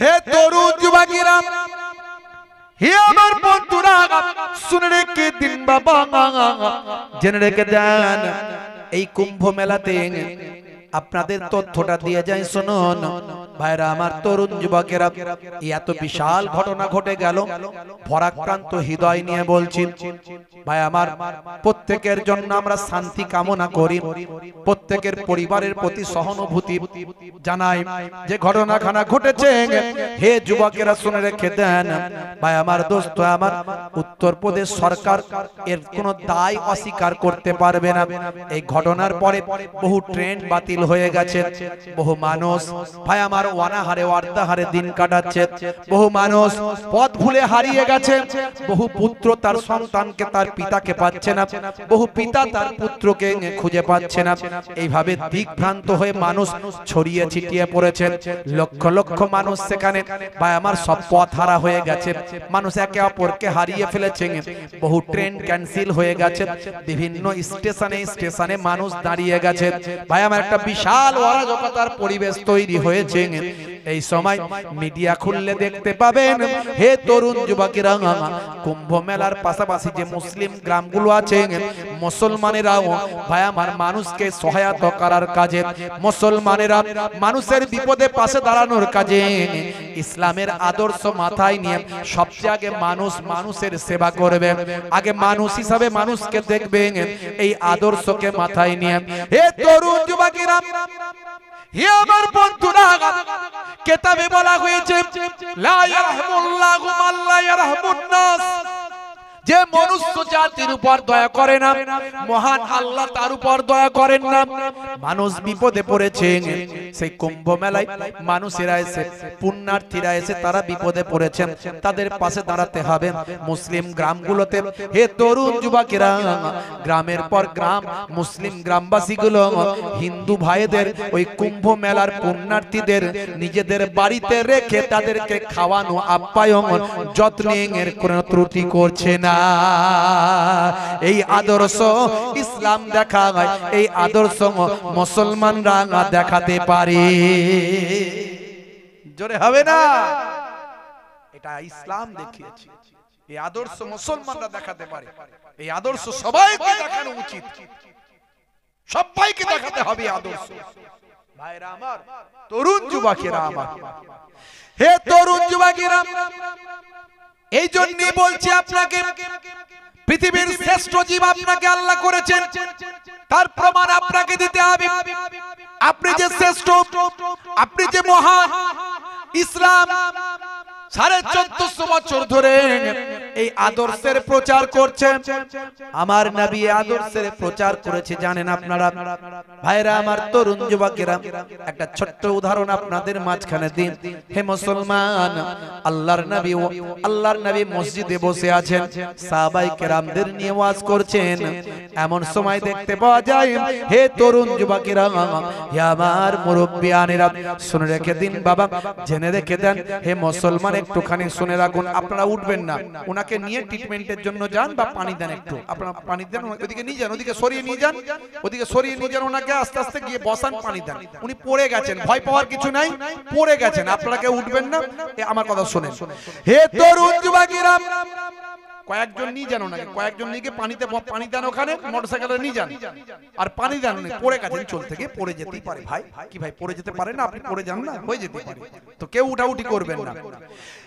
হে তরুণ যুবকেরা, হে আমার বন্ধুরা, শুনে রেখে দিন বাবা, জেনে রেখে দেন, এই কুম্ভ মেলাতে আপনাদের তথ্যটা দিয়ে যায় শুনুন ভাইরা আমার, তরুণ যুবকেরা। এত বিশাল ঘটনা ঘটে গেল, পরাক্রান্ত হৃদয় নিয়ে বলছি ভাই আমার, প্রত্যেকের জন্য আমরা শান্তি কামনা করি, প্রত্যেকের পরিবারের প্রতি সহানুভূতি জানাই। যে ঘটনাখানা ঘটেছে, হে যুবকেরা শুনে রেখে দেন ভাই আমার, দোস্ত আমার, উত্তরপ্রদেশ সরকার এর কোনো দায় অস্বীকার করতে পারবে না। এই ঘটনার পরে বহু ট্রেন বাতিল হয়ে গেছে, বহু মানুষ ভাই আমার অনাহারে অর্ধাহারে দিন কাটাচ্ছে, বহু মানুষ পথ ভুলে হারিয়ে গেছে, বহু পুত্র তার সন্তানকে তার পিতাকে পাচ্ছে না, বহু পিতা তার পুত্রকে খুঁজে পাচ্ছে না। এইভাবে দিকভ্রান্ত হয়ে মানুষ ছড়িয়ে ছিটিয়ে পড়েছে, লক্ষ লক্ষ মানুষ সেখানে ভাই আমার সব পথ হারা হয়ে গেছে, মানুষ একে অপরকে হারিয়ে ফেলেছে, বহু ট্রেন ক্যান্সেল হয়ে গেছে, বিভিন্ন স্টেশনে স্টেশনে মানুষ দাঁড়িয়ে গেছে ভাই আমার, একটা বিশাল অরাজকতার পরিবেশ তৈরি হয়েছে। এই সময় মিডিয়া খুললে দেখতে পাবেন, হে তরুণ যুবকেরা, কুম্ভ মেলার পাশাপাশি যে মুসলিম গ্রামগুলো আছে, মুসলমানেরাও ভাই আমার মানুষকে সহায়তা করার কাজে, মুসলমানেরা মানুষের বিপদে পাশে দাঁড়ানোর কাজে, ইসলামের আদর্শ মাথায় নিয়ে সবচেয়ে আগে মানুষ মানুষের সেবা করবে, আগে মানুষ হিসাবে মানুষকে দেখবে, এই আদর্শকে মাথায় নিয়ে হে তরুণ যুবকেরা, হে আমার বন্ধুরা, কিতাবে বলা হয়েছে লা ইয়ারহামুল্লাহু মান লা ইয়ারহামুন নাস, যে মনুষ্য জাতির উপর দয়া করে না, মহান আল্লাহ তার উপর দয়া করেন না। মানুষ বিপদে পড়েছে, সেই কুম্ভ মেলায় মানুষেরা এসে, পুণ্যার্থীরা এসে তারা বিপদে পড়েছেন, তাদের পাশে দাঁড়াতে হবে। মুসলিম গ্রামগুলোতে হে তরুণ যুবকেরা, গ্রামের পর গ্রাম মুসলিম গ্রামবাসীগুলো হিন্দু ভাইদের ওই কুম্ভ মেলার পুণ্যার্থীদের নিজেদের বাড়িতে রেখে তাদেরকে খাওয়ানো, আপ্যায়ন, যত্নের কোনো ত্রুটি করছে না। এই আদর্শ ইসলাম দেখায়, এই আদর্শ মুসলমানরা দেখাতে পারে, জোরে হবে না? এটা ইসলাম দেখিয়েছে, এই আদর্শ মুসলমানরা দেখাতে পারে, এই আদর্শ সবাইকে দেখানো উচিত, সবাইকে দেখাতে হবে আদর্শ। ভাইরা আমার, তরুণ যুবকেরা আমার, হে তরুণ যুবকেরা, এই জন্যই বলছি আপনাকে, পৃথিবীর শ্রেষ্ঠ জীব আপনাকে আল্লাহ করেছেন, তার প্রমাণ আপনাকে দিতে হবে। আপনি যে শ্রেষ্ঠ, আপনি যে মহান, ইসলাম 1450 বছর ধরে এই আদর্শের প্রচার করছেন। আমার নবী আদর্শের প্রচার করেছে, জানেন আপনারা ভাইরা আমার, তরুণ যুবকেরা। একটা ছোট্ট উদাহরণ আপনাদের মাঝখানে দিন। হে মুসলমান, আল্লাহর নবী মসজিদে বসে আছেন, সাহাবায়ে কেরামদের নিয়ে ওয়াজ করছেন। এমন সময় দেখতে পাওয়া যায়, হে তরুণ যুবকেরা, হে আমার মুরব্বিয়ানেরা, শুনে রেখে দিন বাবা, জেনে রেখে দেন, হে মুসলমান, একটুখানি শুনে রাখুন। আপনারা উঠবেন না, ওনাকে নিয়ে ট্রিটমেন্টের জন্য যান বা পানি দেন, একটু আপনারা পানি দেন, ওদিকে নিয়ে যান, ওদিকে সরিয়ে নিয়ে যান, ওদিকে সরিয়ে নিয়ে যান, ওনাকে আস্তে আস্তে গিয়ে বসান, পানি দেন। উনি পড়ে গেছেন, ভয় পাওয়ার কিছু নাই, পড়ে গেছেন, আপনারা কেউ উঠবেন না। আমার কথা শুনেন, হে তরুণ যুবকেরা, কয়েকজন নিয়ে যান ওনাকে, কয়েকজন নিয়ে পানিতে পানি দেন, ওখানে মোটরসাইকেলে নিয়ে যান আর পানি দেন। উনি পড়ে গেছেন, চল থেকে পড়ে যেতেই পারে। ভাই কি ভাই পড়ে যেতে পারে না? আপনি পড়ে যান না, হয়ে যেতে পারে, তো কেউ উঠাউঠি করবেন না।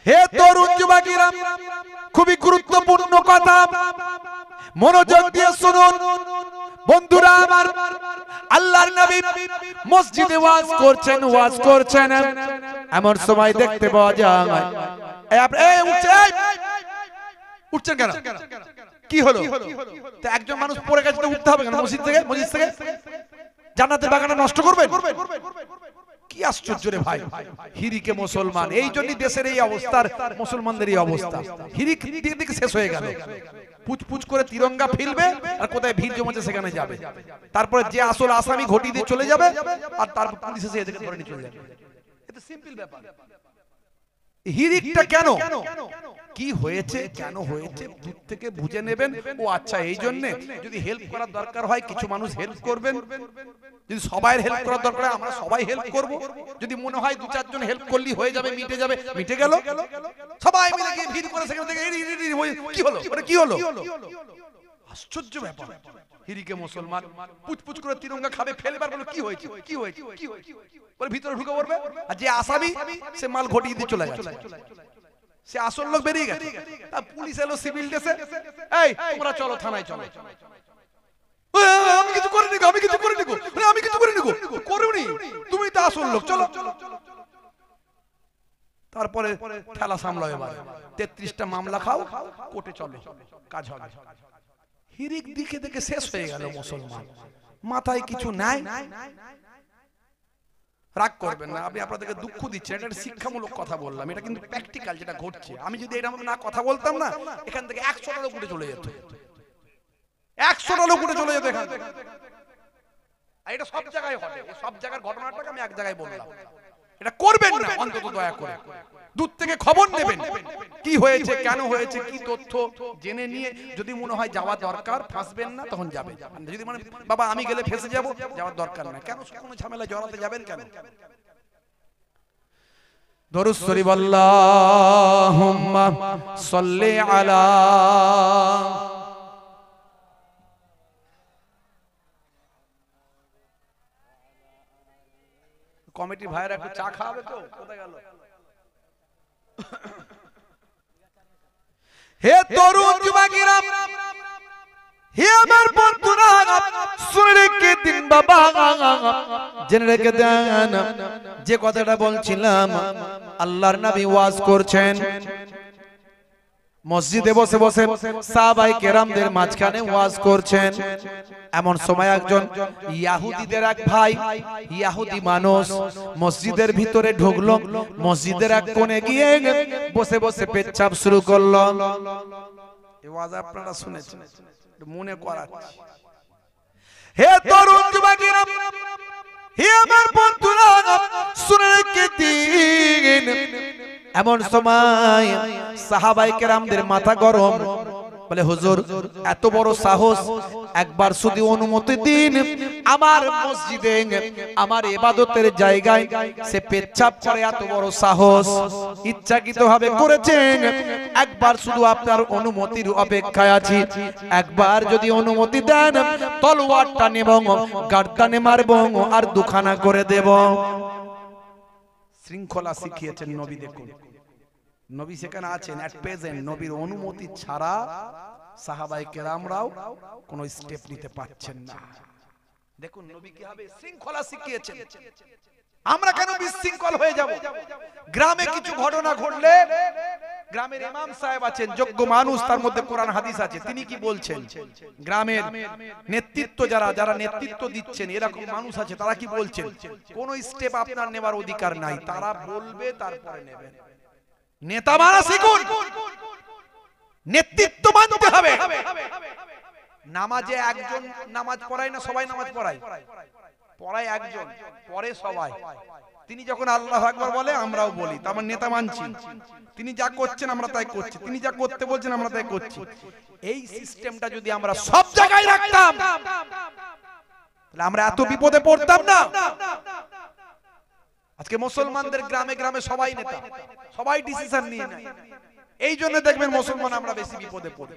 হে তরুণ যুবকেরা, খুবই গুরুত্বপূর্ণ কথা, মনোযোগ দিয়ে শুনুন বন্ধুরা আমার। আল্লাহর নবী মসজিদে ওয়াজ করছেন, এমন সময় দেখতে পাওয়া যায়, উঠছেন কেন? কি হলো? একজন মানুষ পড়ে গেছে, উঠতে হবে কেন? মসজিদ থেকে জান্নাতের বাগানটা নষ্ট করবেন? কি আশ্চর্য রে ভাই, হিরিকে মুসলমান। এই জন্যই দেশের এই অবস্থার, মুসলমানদের এই অবস্থা, হিরিক দিকে শেষ হয়ে গেল। পুচ করে তিরঙ্গা ফেলবে আর কোথায় ভিড় জমেছে সেখানে যাবে, তারপরে যে আসল আসামি ঘটি দিয়ে চলে যাবে, আর তারপর পুলিশ এসে এদেরকে ধরে নিয়ে চলে যাবে। এটা সিম্পল ব্যাপার। হিরিকটা কেন, কি হয়েছে, কেন হয়েছে দূর থেকে বুঝে নেবেন। ও আচ্ছা এই জন্য যদি হেল্প করার দরকার হয় কিছু মানুষ হেল্প করবেন, যদি সবাই হেল্প করার দরকার হয় আমরা সবাই হেল্প করব, যদি মনে হয় দু চারজন হেল্প করলেই হয়ে যাবে, মিটে যাবে, মিটে গেল। সবাই মিলে গিয়ে ভিড় করে সেখান থেকে কি হলো, ওটা কি হলো? আশ্চর্য ব্যাপার। হিরিকে মুসলমান পুচপুচ করে তিরঙ্গা খাবে, ফেলবার বলে কি হয়েছে, কি হয়েছে, কি হয়েছে বলে ভিতরে ঢুকে পড়বে, আর যে আসামি সে মাল ঘটিয়ে দিয়ে চলে গেছে, সে আসল লোক বেরিয়ে গেছে। পুলিশ এলো সিভিল ড্রেসে, এই তোমরা চলো থানায় চলো। আমি কিছু করিনি, আমি কিছু করিনি, আমি কিছু করিনি, করুনি, তুমি তো আসল লোক, চলো। তারপরে খেলা সামলাও, এবার 33টা মামলা খাও, কোর্টে চলো, কাজ হবে। হিরিক দিকে দেখে শেষ হয়ে গেল মুসলমান, মাথায় কিছু নাই। রাগ করবেন না, আমি আপনাদেরকে দুঃখ দিচ্ছি, এটা একটা শিক্ষামূলক কথা বললাম, এটা কিন্তু প্র্যাকটিক্যাল যেটা ঘটছে। আমি যদি এটা না কথা বলতাম না, এখান থেকে 100টা লোক উঠে চলে যেত, 100টা লোক উঠে চলে যেত এখান থেকে। এটা সব জায়গায় ঘটে, সব জায়গার ঘটনাটাকে আমি এক জায়গায় বললাম। এটা করবেন না অন্তত দয়া করে, দূর থেকে খবর নেবেন কি হয়েছে, কেন হয়েছে, কি তথ্য জেনে নিয়ে যদি মনে হয় যাওয়া দরকার, ফাঁসবেন না তখন যাবেন। যদি মনে বাবা আমি গেলে ফেঁসে যাব, যাওয়ার দরকার না। কেন কোনো ঝামেলা জড়াতে যাবেন কেন? দরুদ শরীফ আল্লাহুম্মা সাল্লি আলা কমিটির ভাইরা একটু চা খাওয়াবে তো, কোথায় গেল? হে তরুণ যুবকেরা, হে আমার বন্ধুরা, শুনে রেখে দিন বাবা, জেনে রেখে দেন যে কথাটা বলছিলাম। আল্লাহর নবী ওয়াজ করছেন, মসজিদে বসে বসে সাহাবায়ে কেরামদের মাঝখানে ওয়াজ করছেন। এমন সময় একজন ইহুদিদের এক ভাই, ইহুদি মানুষ মসজিদের ভিতরে ঢুকলো, মসজিদের এক কোণে গিয়ে বসে বসে পেচ্ছাপ শুরু করলো। এই ওয়াজ আপনারা শুনেছেন, মনে করাচ্ছি। হে তরুণ যুবকেরা, হে আমার বন্ধুরা, শুনে রেখে দিন। এমন সময় সাহাবায়ে কেরামদের মাথা গরম, বলে হুজুর এত বড় সাহস, একবার শুধু অনুমতি দিন, আমার মসজিদে আমার ইবাদতের জায়গায় সে পেচ্ছাপ করে, এত বড় সাহস, ইচ্ছাকৃতভাবে করেছেন। একবার শুধু আপনার অনুমতির অপেক্ষায় আছি, একবার যদি অনুমতি দেন তলোয়ারটা নেব, গার্দানে মারব আর দুখানা করে দেব। শৃঙ্খলা শিখিয়েছেন নবী। দেখুন নবী সেখানে আছেন এট প্রেজেন্ট, নবীর অনুমতি ছাড়া সাহাবায়ে কেরামরাও কোনো স্টেপ নিতে পারছেন না। দেখুন নবী কিভাবে শৃঙ্খলা শিখিয়েছেন। আমরা কেন বিশৃঙ্খল হয়ে যাব? গ্রামে কিছু ঘটনা ঘটলে গ্রামের ইমাম সাহেব আছেন, যোগ্য মানুষ, তার মধ্যে কোরআন হাদিস আছে, তিনি কি বলছেন? গ্রামের নেতৃত্ব যারা নেতৃত্ব দিচ্ছেন এরকম মানুষ আছে, তারা কি বলছেন? কোন স্টেপ আপনার নেবার অধিকার নাই, তারা বলবে তারপরে নেবেন। নেতা মানা শিখুন, নেতৃত্ব মানতে হবে। নামাজে একজন নামাজ পড়ায় না, সবাই নামাজ পড়ায়? পড়ায় একজন, পড়ে সবাই। তিনি যখন আল্লাহু আকবার বলে আমরাও বলি, তার মানে নেতা মানছি। তিনি যা করছেন আমরা তাই করছি, তিনি যা করতে বলছেন আমরা তাই করছি। এই সিস্টেমটা যদি আমরা সব জায়গায় রাখতাম তাহলে আমরা এত বিপদে পড়তাম না। আজকে মুসলমানদের গ্রামে গ্রামে সবাই নেতা, সবাই ডিসিশন নিয়ে নেয়। এই জন্য দেখবেন মুসলমান আমরা বেশি বিপদে পড়ি।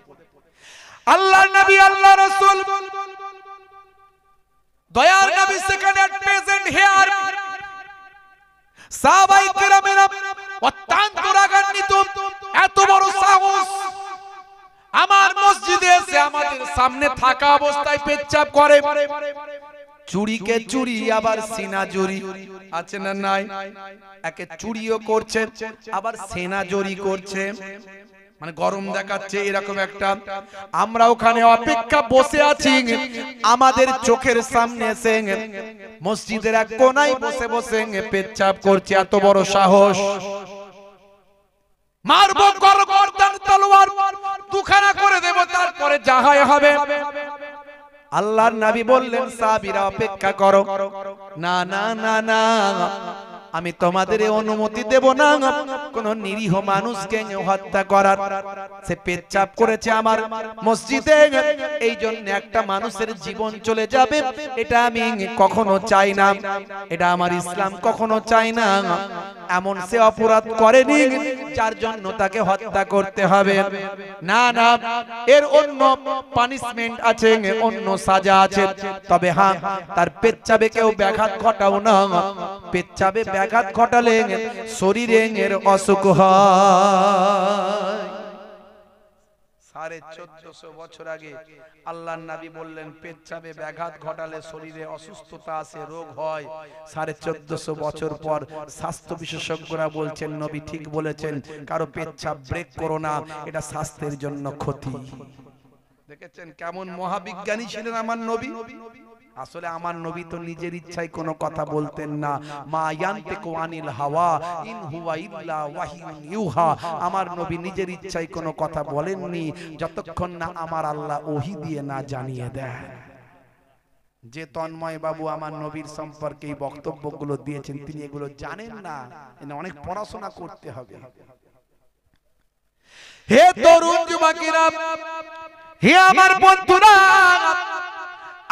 আল্লাহর নবী, আল্লাহর রাসূল, দয়ার নবী সেখানে এট প্রেজেন্ট হিয়ার। সাহাবায়ে কেরামেরা অত্যন্ত রাগান্বিত, এত বড় সাহস, আমার মসজিদে এসে আমাদের সামনে থাকা অবস্থায় পেচ্ছাপ করে। চুরিকে চুরি, আবার সিনা জুরি আছে না নাই? একে চুরিও করছে আবার সেনা জুরি করছে, মানে গরম দেখাচ্ছে এরকম একটা। আমরা ওখানে অপেক্ষা বসে আছি, আমাদের চোখের সামনে এসে মসজিদের এক কোনায় বসে বসে পেচ্ছাপ করছে। এত বড় সাহস! মারবো গর্দান তলোয়ার, দুখানা করে দেব, তারপরে যা হয় হবে। আল্লাহর নবী বললেন সাহাবীরা অপেক্ষা করো। না না না না, আমি তোমাদের অনুমতি দেব না কোন নিরীহ মানুষকে হত্যা করার। সে পেচ্ছাপ করেছে আমার মসজিদে, এই জন্য একটা মানুষের জীবন চলে যাবে, এটা আমি কখনো চাই না, এটা আমার ইসলাম কখনো চাই না। এমন সে অপরাধ করেনি যার জন্য তাকে হত্যা করতে হবে। না না, এর অন্য পানিশমেন্ট আছে, অন্য সাজা আছে। তবে হ্যাঁ, তার পেচ্ছাবে কেউ ব্যাঘাত ঘটাও না। পেচ্ছাবে ব্যাঘাত ঘটালে শরীরে এর অসুখ হয়। 1450 বছর আগে আল্লাহর নবী বললেন পেচ্ছাবে ব্যাঘাত ঘটালে শরীরে অসুস্থতা আসে, রোগ হয়। 1450 বছর পর স্বাস্থ্য বিশেষজ্ঞরা বলছেন নবী ঠিক বলেছেন, কারো পেচ্ছাব ব্রেক করো না, এটা স্বাস্থ্যের জন্য ক্ষতি। দেখেছেন কেমন মহাবিজ্ঞানী ছিলেন আমার নবী। আসলে আমার নবী তো নিজের ইচ্ছায় কোনো কথা বলতেন না। মা ইয়ান্তিকু আনিল হাওয়া ইন হুয়া ইল্লা ওয়াহিয়ুন ইউহা। আমার নবী নিজের ইচ্ছায় কোনো কথা বলেননি যতক্ষণ না আমার আল্লাহ ওহী দিয়ে না জানিয়ে দেন। যে তন্ময় বাবু আমার নবীর সম্পর্কে এই বক্তব্যগুলো দিয়েছেন, তিনি এগুলো জানেন না, অনেক পড়াশোনা করতে হবে। হে তরুণ যুবকেরা, হে আমার বন্ধুরা,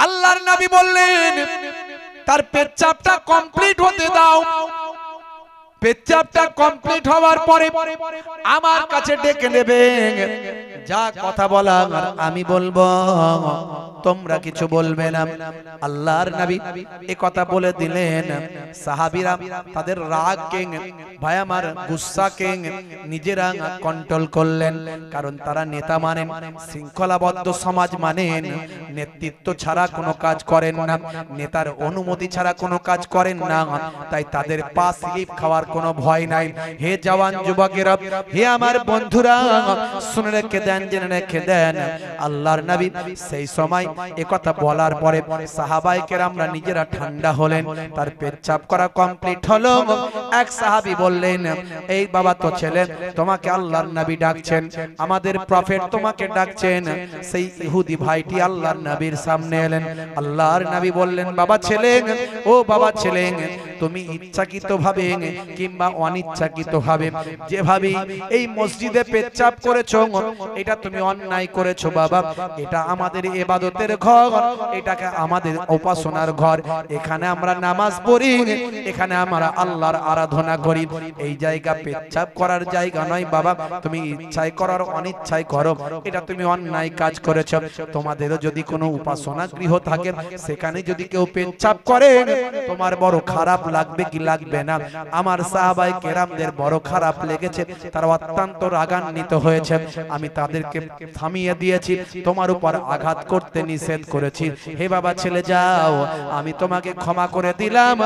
আল্লাহর নবী বললেন তার পেচ্ছাবটা কমপ্লিট হতে দাও। পেচ্ছাবটা কমপ্লিট হওয়ার পরে আমার কাছে ডেকে নেবে, যা কথা বলার আমি বলবো, তোমরা কিছু বলবে না। আল্লাহর নবী এই কথা বলে দিলেন। সাহাবীরা তাদের রাগকে, ভাই আমার গুসাকে নিজেরা কন্ট্রোল করলেন, কারণ তারা নেতা মানেন, শৃঙ্খলাবদ্ধ সমাজ মানেন, নেতৃত্ব ছাড়া কোনো কাজ করেন না, নেতার অনুমতি ছাড়া কোনো কাজ করেন না। তাই তাদের পা স্লিপ খাওয়ার কোনো ভয় নাই। হে জওয়ান যুবকেরা, হে আমার বন্ধুরা, শুনে রেখে দেন, জেনে রেখে দেন। আল্লাহর নবী সেই সময় এ কথা বলার পরে সাহাবায়ে কেরামরা নিজেরা ঠান্ডা হলেন। তার পেচ্ছাব করা কমপ্লিট হলো। এক সাহাবী বললেন, এই বাবা তো ছেলে, তোমাকে আল্লাহর নবী ডাকছেন, আমাদের প্রফেট তোমাকে ডাকছেন। সেই ইহুদি ভাইটি আল্লাহর নবীর সামনে এলেন। আল্লাহর নবী বললেন, বাবা ছেলে, ও বাবা ছেলে, তুমি ইচ্ছাকৃতভাবে কিংবা অনিচ্ছাকৃতভাবে যেভাবে এই মসজিদে পেচ্ছাব করেছো, এটা তুমি অন্যায় করেছো বাবা। এটা আমাদের ইবাদতের ঘর, এটাকে আমাদের উপাসনার ঘর। এখানে আমরা নামাজ পড়ি, এখানে আমরা আল্লাহর আরাধনা করি। এই জায়গা পেচ্ছাব করার জায়গা নয় বাবা। তুমি ইচ্ছায় করার অনিচ্ছায় করো, এটা তুমি অন্যায় কাজ করেছো। তোমাদেরও যদি কোনো উপাসনা গৃহ থাকে, সেখানে যদি কেউ পেচ্ছাব করে, তোমার বড় খারাপ লাগবে কি লাগবে না? আমার সাহাবায়ে কেরামদের বড় খারাপ লেগেছে, তারা অত্যন্ত রাগান্বিত হয়েছে। আমি তাদেরকে থামিয়ে দিয়েছি, তোমার উপর আঘাত করতে নিষেধ করেছি। হে বাবা ছেলে, যাও, আমি তোমাকে ক্ষমা করে দিলাম,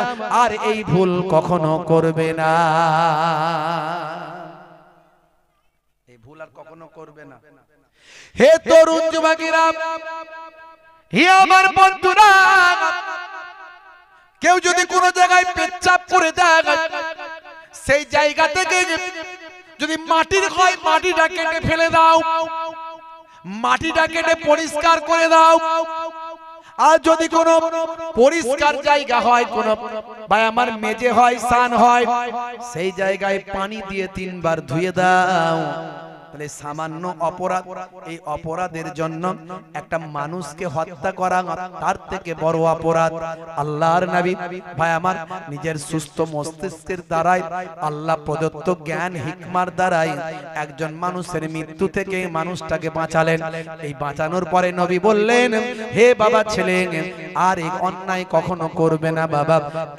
আর এই ভুল কখনো করবে না। এই ভুল আর কখনো করবে না। হে তরুণ যুবকেরা, হে আমার বন্ধুরা, কেউ যদি কোনো জায়গায় পেচ্ছাব করে দেয়, সেই জায়গা থেকে যদি মাটির হয়, মাটিটা কেটে ফেলে দাও, মাটিটা কেটে পরিষ্কার করে দাও। আর যদি কোনো পরিষ্কার জায়গা হয়, কোনো ভাই আমার মেজে হয়, সান হয়, সেই জায়গায় পানি দিয়ে 3 বার ধুয়ে দাও। তাহলে সামান্য অপরাধ, এই অপরাধের জন্য একটা মানুষকে হত্যা করা তার থেকে বড় অপরাধ। আল্লাহর নবী ভাই আমার নিজের সুস্থ মস্তিষ্কের দ্বারাই, আল্লাহ প্রদত্ত জ্ঞান হিকমার দ্বারাই একজন মানুষের মৃত্যু থেকে মানুষটাকে বাঁচালেন। এই বাঁচানোর পরে নবী বললেন, হে বাবা ছেলে, আর এই অন্যায় কখনো করবে না বাবা।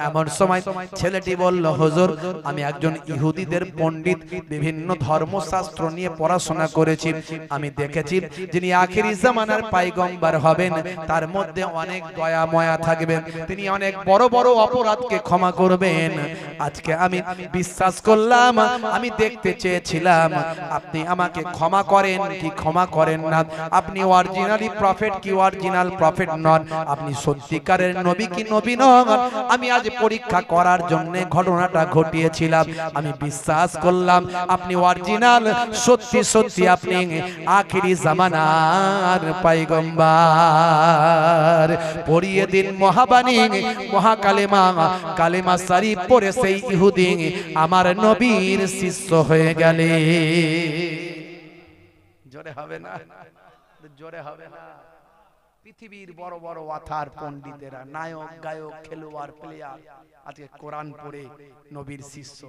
এমন সময় ছেলেটি বলল, হুজুর, আমি একজন ইহুদিদের পণ্ডিত, বিভিন্ন ধর্মশাস্ত্র নিয়ে পড়াশোনা করেছি, আমি দেখেছি যিনি আখিরি জামানার পয়গম্বর হবেন, তার মধ্যে অনেক দয়া মায়া থাকবে, তিনি অনেক বড় বড় অপরাধকে ক্ষমা করবেন। আজকে আমি বিশ্বাস করলাম, আমি দেখতে চেয়েছিলাম আপনি আমাকে ক্ষমা করেন কি ক্ষমা করেন না, আপনি অরিজিনালি প্রফেট কি অরিজিনাল প্রফেট নন, আপনি সত্যিকারের নবী কি নবী নন। আমি আজ পরীক্ষা করার জন্য ঘটনাটা ঘটিয়েছিলাম। আমি বিশ্বাস করলাম আপনি অরিজিনাল, সত্যি সত্যি আপনি আখিরি জামানার পয়গম্বর। পড়িয়ে দিন মহাবাণী, মহাকালেমা, কালেমা শরীফ পড়ে সেই ইহুদি আমার নবীর শিষ্য হয়ে গেলে। জোরে হবে না? জোরে হবে না? পৃথিবীর বড় বড় ওয়াথার পণ্ডিতেরা, নায়ক গায়ক খেলোয়াড় প্লেয়ার আজকে কোরআন পড়ে নবীর শিষ্য,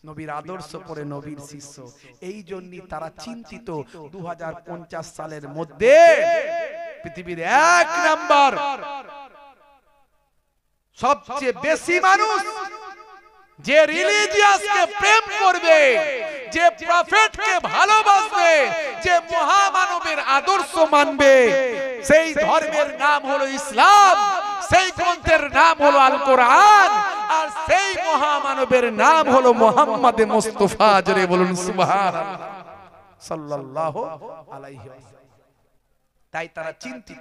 নবীর আদর্শ পড়ে নবীর শিষ্য। এই জন্যই তারা চিন্তিত 2050 সালের মধ্যে পৃথিবীর 1 নাম্বার সবচেয়ে বেশি মানুষ যে রিলিজিয়াসকে প্রেম করবে, যে প্রফেটকে ভালোবাসবে, যে মহামানবের আদর্শ মানবে, সেই ধর্মের নাম হলো ইসলাম, সেই গ্রন্থের নাম হলো আল কোরআন, আর সেই মহামানবের নাম হলো মুহাম্মদ মুস্তাফা। জোরে বলুন সুবহানাল্লাহ সাল্লাল্লাহু আলাইহি ওয়াসাল্লাম। তাই তারা চিন্তিত,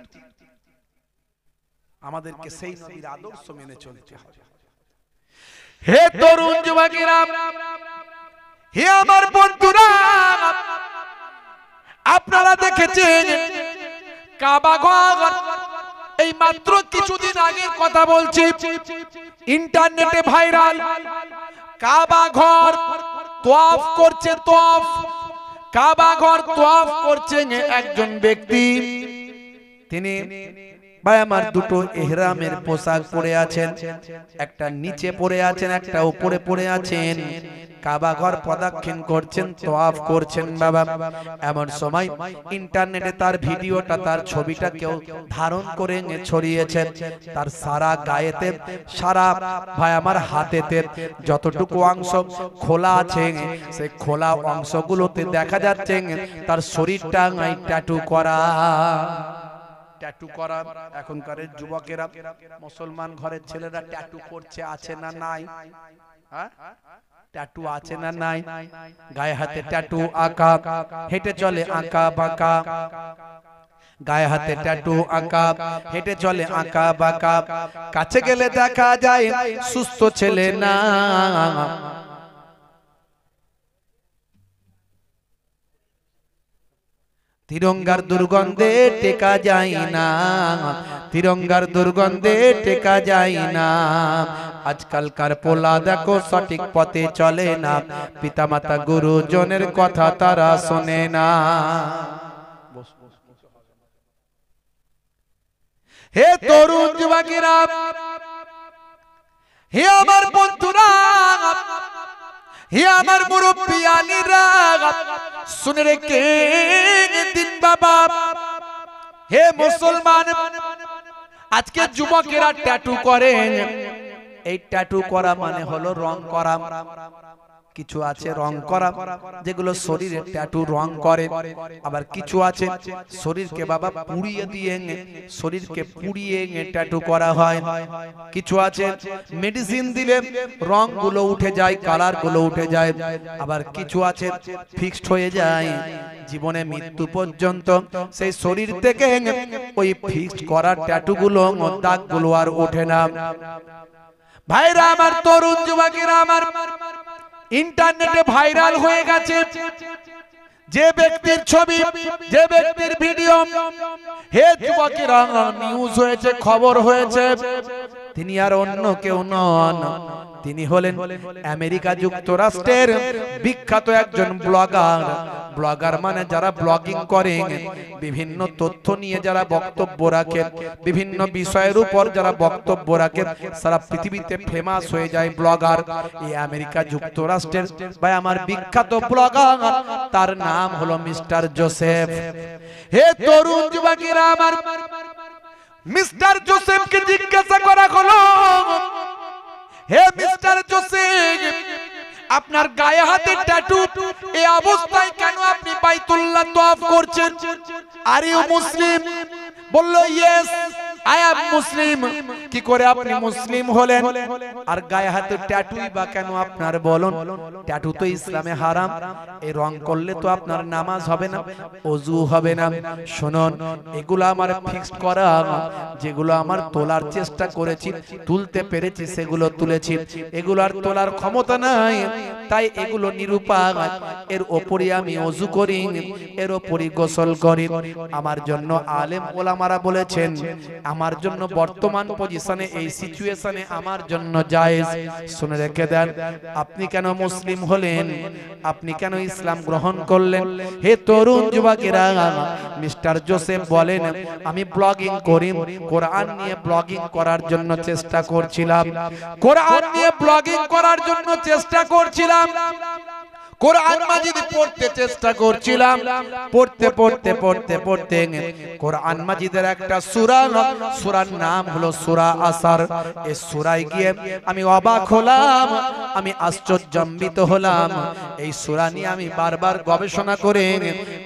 আমাদেরকে সেই নবীর আদর্শ মেনে চলতে হবে। হে তরুণ যুবকেরা, হে আমার বন্ধুরা, আপনারা দেখেছেন কাবা ঘর, এই মাত্র কিছুদিন আগের কথা বলছি, ইন্টারনেটে ভাইরাল কাবা ঘর তওয়াফ করছে, তওয়াফ কাবা ঘর তওয়াফ করছেন একজন ব্যক্তি। তিনি ভাই আমার দুটো ইহরামের পোশাক পরে আছেন, একটা নিচে পরে আছেন, একটা উপরে পরে আছেন, কাবা ঘর প্রদক্ষিণ করছেন, তওয়াফ করছেন। বাবা এমন সময় ইন্টারনেটে তার ভিডিওটা, তার ছবিটা কেউ ধারণ করে ছড়িয়েছে। তার সারা গায়েতে, সারা ভাই আমার হাতেতে যতটুকু অংশ খোলা আছে, সেই খোলা অংশগুলোতে দেখা যাচ্ছে তার শরীরটা ট্যাটু করা। ট্যাটু করা এখনকার যুবকেরা, মুসলমান ঘরের ছেলেরা ট্যাটু করছে, আছে না নাই? হ্যাঁ, ট্যাটু আছে না নাই? গায়ে হাতে ট্যাটু আঁকা, হেঁটে চলে আঁকা বাঁকা, গায়ে হাতে ট্যাটু আঁকা, হেঁটে চলে আঁকা বাঁকা, কাছে গেলে দেখা যায় সুস্থ ছেলে না। তিরঙ্গার দুর্গন্ধে টেকা যায় না, তিরঙ্গার দুর্গন্ধে টেকা যায় না। আজকালকার পোলা দেখো সঠিক পথে চলে না, পিতামাতা গুরুজনের কথা তারা শোনে না। হে তরুণ যুবকেরা, হে আমার বন্ধুরা, হে আমার মুরব্বিয়ানিরা, শুনে রেখে দিন বাবা। হে মুসলমান, আজকে যুবকেরা ট্যাটু করেন। এই ট্যাটু করা মানে হলো রং করা। কিছু আছে রং করা যেগুলো শরীরে ট্যাটু রং করে, আবার কিছু আছে শরীরকে বাবা পুড়িয়ে দিয়ে, শরীরকে পুড়িয়ে ট্যাটু করা হয়। কিছু আছে মেডিসিন দিলে রং গুলো উঠে যায়, কালার গুলো উঠে যায়। আবার কিছু আছে ফিক্সড হয়ে যায় জীবনে মৃত্যু পর্যন্ত, সেই শরীর থেকে ওই ফিক্সড করা ট্যাটু গুলো, দাগ গুলো আর ওঠে না। ভাইরা আমার, তরুণ যুবকেরা আমার, ইন্টারনেটে ভাইরাল হয়ে গেছে যে ব্যক্তির ছবি, যে ব্যক্তির ভিডিও, হে যুবকেরা, নিউজ হয়েছে, খবর হয়েছে, তিনি আর অন্য কেউ নন, তিনি হলেন আমেরিকা যুক্তরাষ্ট্রের বিখ্যাত একজন ব্লগার। ব্লগার মানে যারা ব্লগিং করেন, বিভিন্ন তথ্য নিয়ে যারা বক্তব্য রাখেন, বিভিন্ন বিষয়ের উপর যারা বক্তব্য রাখেন, সারা পৃথিবীতে ফেমাস হয়ে যায় ব্লগার। এই আমেরিকা যুক্তরাষ্ট্রের ভাই আমার বিখ্যাত ব্লগার, তার নাম হলো মিস্টার জোসেফ। হে তরুণ যুবকেরা আমার, মিস্টার জোসেফকে জিজ্ঞাসা করা হলো, হে মিস্টার জোসেফ, আপনার গায়ে হাতে ট্যাটু, এই অবস্থায় কেন আপনি বাইতুল্লাহ তওয়াফ করছেন? Are you Muslim? বলল ইয়েস, আই অ্যাম মুসলিম। কি করে আপনি মুসলিম হলেন? আর গায়ে হাতে ট্যাটুই বা কেন আপনার? বলুন, ট্যাটু তো ইসলামে হারাম, এই রং করলে তো আপনার নামাজ হবে না, ওযু হবে না। শুনুন, এগুলো আমার ফিক্সড করা, যেগুলো আমার তোলার চেষ্টা করেছি, তুলতে পেরেছি সেগুলো তুলেছি, এগুলো আর তোলার ক্ষমতা নাই, তাই এগুলো নিরুপায়। এর ওপরই আমি ওযু করি, এর ওপরই গোসল করি। আমার জন্য আলেম ওলামারা বলেছেন, আমার জন্য বর্তমান পজিশন পজিশনে এই সিচুয়েশনে আমার জন্য জায়েজ। শুনে রেখে দেন, আপনি কেন মুসলিম হলেন, আপনি কেন ইসলাম গ্রহণ করলেন? হে তরুণ যুবকেরা, মিস্টার জোসেফ বলেন, আমি ব্লগিং করি, কোরআন নিয়ে ব্লগিং করার জন্য চেষ্টা করছিলাম, কোরআন নিয়ে ব্লগিং করার জন্য চেষ্টা করছিলাম, কোরআন মাজিদ পড়তে চেষ্টা করছিলাম, পড়তে পড়তে পড়তে পড়তে কোরআন মাজিদের একটা সূরার নাম হলো সূরা আসর। এই সূরায় গিয়ে আমি অবাক হলাম, আমি আশ্চর্যান্বিত হলাম। এই সূরা নিয়ে আমি বারবার গবেষণা করে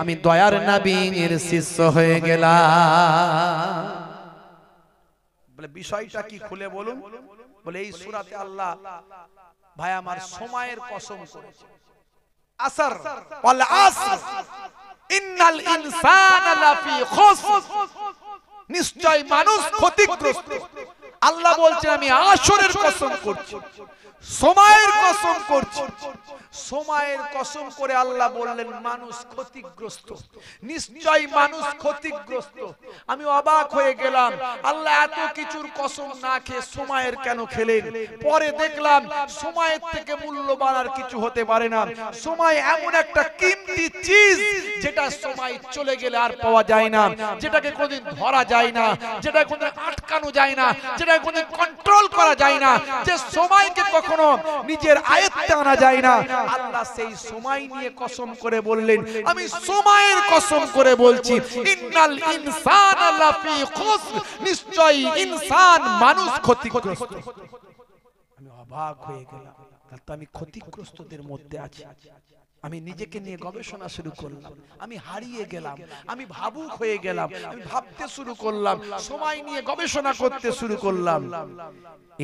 আমি দয়ার নবীর শিষ্য হয়ে গেলাম। বলে বিষয়টা কি খুলে বলুন? বলে এই সূরাতে আল্লাহ ভাই আমার সময়ের কসম করেছে, আসর ওয়াল আসর ইন্নাল ইনসানা লাফি খুসর, নিশ্চয় মানুষ ক্ষতিগ্রস্ত। আল্লাহ বলছেন আমি আসরের কসম করছি, সময়ের কসম করছি। সময়ের কসম করে আল্লাহ বললেন মানুষ ক্ষতিগ্রস্ত, নিশ্চয় মানুষ ক্ষতিগ্রস্ত। আমি অবাক হয়ে গেলাম, আল্লাহ এত কিছুর কসম না খেয়ে সময়ের কেন খেলেন? পরে দেখলাম সময়ের থেকে মূল্যবান আর কিছু হতে পারে না। সময় এমন একটা কিমতি চিজ, যেটা সময় চলে গেলে আর পাওয়া যায় না, যেটাকে কোনদিন ধরা যায় না, যেটা কোনদিন আটকানো যায় না, যেটা কোনদিন কন্ট্রোল করা যায় না, যে সময়কে কখনো নিজের আয়ত্তে আনা যায় না। আল্লাহ সেই সময় নিয়ে কসম করে বললেন, আমি সময়ের কসম করে বলছি, ইন্নাল ইনসানা লাফি খুসর, নিশ্চয় ইনসান মানুষ ক্ষতিগ্রস্ত। আমি অবাক হয়ে গেলাম, তাহলে আমি ক্ষতিগ্রস্তদের মধ্যে আছি। আমি নিজেকে নিয়ে গবেষণা শুরু করলাম, আমি হারিয়ে গেলাম, আমি ভাবুক হয়ে গেলাম, আমি ভাবতে শুরু করলাম, সময় নিয়ে গবেষণা করতে শুরু করলাম।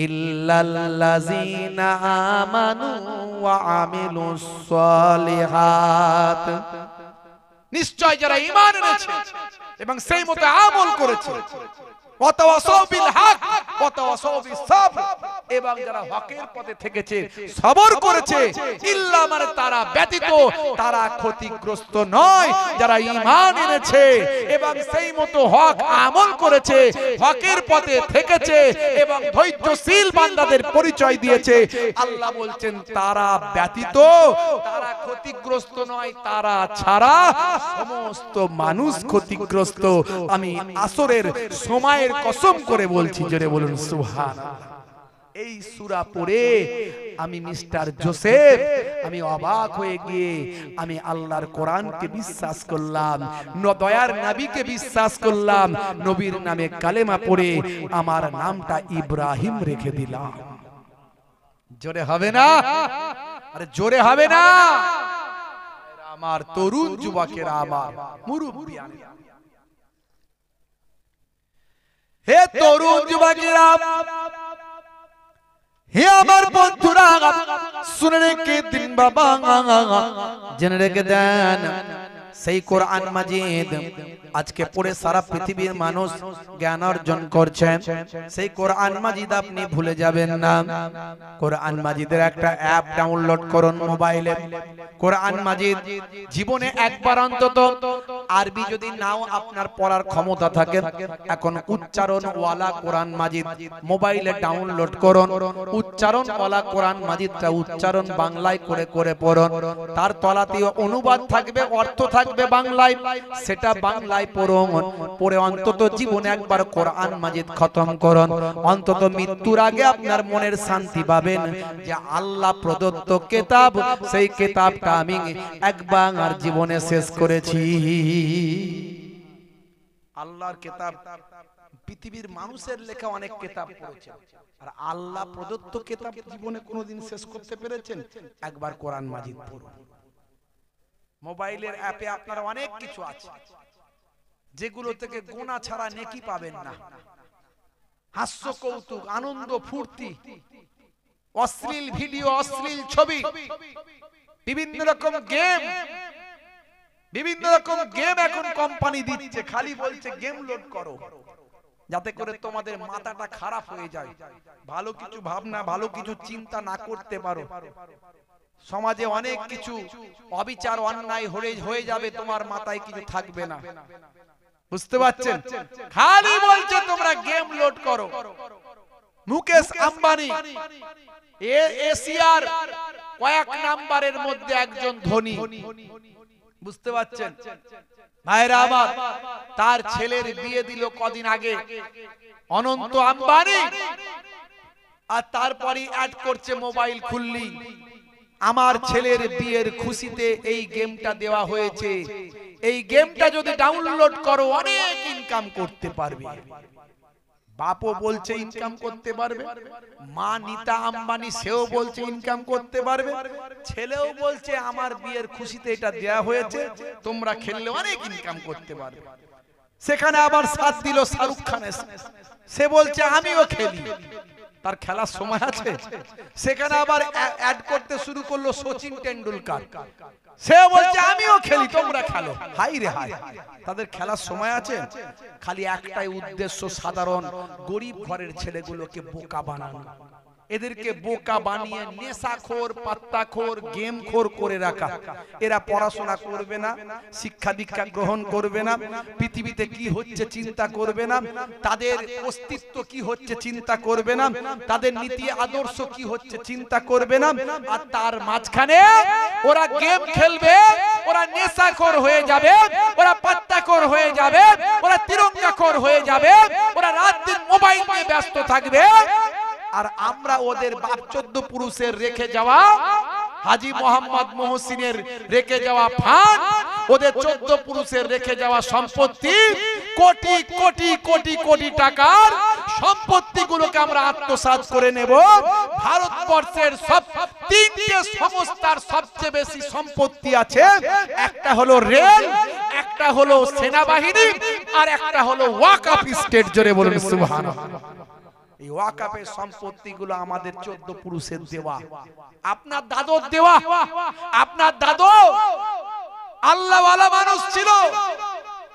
ইল্লাল্লাযীনা আমানু ওয়া আমিলুস সালিহাত, নিশ্চয় যারা ঈমান এনেছে এবং সেই মতো আমল করেছে, ওয়াতাওয়াসাউ বিল হক ওয়াতাওয়াসাউ বিস সাবর, এবং যারা হকের পথে থেকেছে, সবর করেছে, ইল্লা মানে তারা ব্যতীত তারা ক্ষতিগ্রস্ত নয়। যারা ঈমান এনেছে এবং সেই মতো হক আমল করেছে, হকের পথে থেকেছে এবং ধৈর্যশীল বান্দাদের পরিচয় দিয়েছে, আল্লাহ বলছেন তারা ব্যতীত তারা ক্ষতিগ্রস্ত নয়, তারা ছাড়া সমস্ত মানুষ ক্ষতিগ্রস্ত। আমি আসরের সময় কসম করে বলছি, জোরে বলুন সুবহানাল্লাহ। এই সূরা পড়ে আমি মিস্টার জোসেফ আমি অবাক হয়ে গিয়ে আমি আল্লাহর কোরআনকে বিশ্বাস করলাম, দয়ার নবীকে বিশ্বাস করলাম, নবীর নামে কালেমা পড়ে আমার নামটা ইব্রাহিম রেখে দিলাম। জোরে হবে না? আরে জোরে হবে না? আমার তরুণ যুবকেরা, আমার মুরব্বিয়ান, হে তরুণ যুবকেরা, হে আমার বন্ধুরা, শুনে রেখে দিন বাবা, জেনে রেখে দেন, সেই কোরআন মাজিদ আজকে পড়ে সারা পৃথিবীর মানুষ জ্ঞান অর্জন করছেন। সেই কোরআন মাজিদ আপনি ভুলে যাবেন না। কোরআন মাজিদের একটা অ্যাপ ডাউনলোড করুন মোবাইলে। কোরআন মাজিদ জীবনে একবার অন্তত, আরবি যদি নাও আপনার পড়ার ক্ষমতা থাকে, এখন উচ্চারণওয়ালা কোরআন মাজিদ মোবাইলে ডাউনলোড করুন। উচ্চারণওয়ালা কোরআন মাজিদটা উচ্চারণ বাংলায় করে করে পড়ুন। তার তলাতেও অনুবাদ থাকবে, অর্থ থাকবে বাংলায়, সেটা বাংলায় পড়ুন। পড়ে অন্তত জীবনে একবার কোরআন মাজিদ খতম করুন। অন্তত মৃত্যুর আগে আপনার মনের শান্তি পাবেন যে আল্লাহ প্রদত্ত কিতাব, সেই কিতাবটা আমি একবার জীবনে শেষ করেছি। আল্লাহর কিতাব, পৃথিবীর মানুষের লেখা অনেক কিতাব পড়েছে, আর আল্লাহ প্রদত্ত কিতাব জীবনে কোনোদিন শেষ করতে পেরেছেন? একবার কোরআন মাজিদ পড়ুন। মোবাইলের অ্যাপে আপনার অনেক কিছু আছে যেগুলো থেকে গোনা ছাড়া নেকি পাবেন না। হাস্য, কৌতুক, আনন্দ, ফুর্তি, অশ্লীল ভিডিও, অশ্লীল ছবি, বিভিন্ন রকম গেম, বিভিন্ন রকম গেম এখন কোম্পানি দিচ্ছে, খালি বলছে গেম লোড করো, যাতে করে তোমাদের মাথাটা খারাপ হয়ে যায়, ভালো কিছু ভাবনা, ভালো কিছু চিন্তা না করতে পারো। সমাজে অনেক কিছু অবিচার, অন্যায় হয়ে যাবে, তোমার মাথায় কিছু থাকবে না। বুঝতে পারছেন? খালি বলছে তোমরা গেম লোড করো। মুকেশ আম্বানি এশিয়ার কয়েক নাম্বারের মধ্যে একজন ধনী। বুঝতে পারছেন ভাইরা আমার, তার ছেলের বিয়ে দিল কদিন আগে অনন্ত আম্বানি, আর তারপরে অ্যাড করছে মোবাইল খুললি আমার ছেলের বিয়ের খুশিতে এই গেমটা দেওয়া হয়েছে, এই গেমটা যদি ডাউনলোড করো অনেক ইনকাম করতে পারবে। বাপও বলছে ইনকাম করতে পারবে, মা নীতা আম্বানি সেও বলছে ইনকাম করতে পারবে, ছেলেও বলছে আমার বিয়ের খুশিতে এটা দেয়া হয়েছে, তোমরা খেললে অনেক ইনকাম করতে পারবে। সেখানে আবার সাথ দিল শাহরুখ খান, সে বলছে আমিও খেলি, তার খেলার সময় আছে। সেখানে আবার অ্যাড করতে শুরু করলো সচিন টেন্ডুলকার, সে বলছে আমিও খেলি, তোমরা খেলো। হাই রে হাই, তাদের খেলার সময় আছে? খালি একটাই উদ্দেশ্য, সাধারণ গরিব ঘরের ছেলেগুলোকে বোকা বানানো, এদেরকে বোকা বানিয়ে নেশাখোর, পাত্তাখোর, গেমখোর করে রাখা। এরা পড়াশোনা করবে না, শিক্ষা দীক্ষা গ্রহণ করবে না, পৃথিবীতে কি হচ্ছে চিন্তা করবে না, তাদের অস্তিত্ব কি হচ্ছে চিন্তা করবে না, তাদের নীতি আদর্শ কি হচ্ছে চিন্তা করবে না। আর তার মাঝখানে ওরা গেম খেলবে, ওরা নেশাখোর হয়ে যাবে, ওরা পাত্তাখোর হয়ে যাবে, ওরা তিরঙ্গাখোর হয়ে যাবে, ওরা রাত দিন মোবাইল নিয়ে ব্যস্ত থাকবে। আর আমরা ওদের বাপ 14 পুরুষের রেখে যাওয়া, হাজী মোহাম্মদ মহসিনের রেখে যাওয়া ফান্ড, ওদের 14 পুরুষের রেখে যাওয়া সম্পত্তি, কোটি কোটি কোটি কোটি টাকার সম্পত্তিগুলোকে আমরা আত্মসাৎ করে নেব। ভারতবর্ষের সব 3টে সংস্থার সবচেয়ে বেশি সম্পত্তি আছে, একটা হলো রেল, একটা হলো সেনাবাহিনী, আর একটা হলো ওয়াকফ স্টেট। জোরে বলুন সুবহানাল্লাহ। এই ওয়াকফের সম্পত্তিগুলো আমাদের 14 পুরুষের দেওয়া, আপনার দাদুর দেওয়া। আপনার দাদু আল্লাহওয়ালা মানুষ ছিল,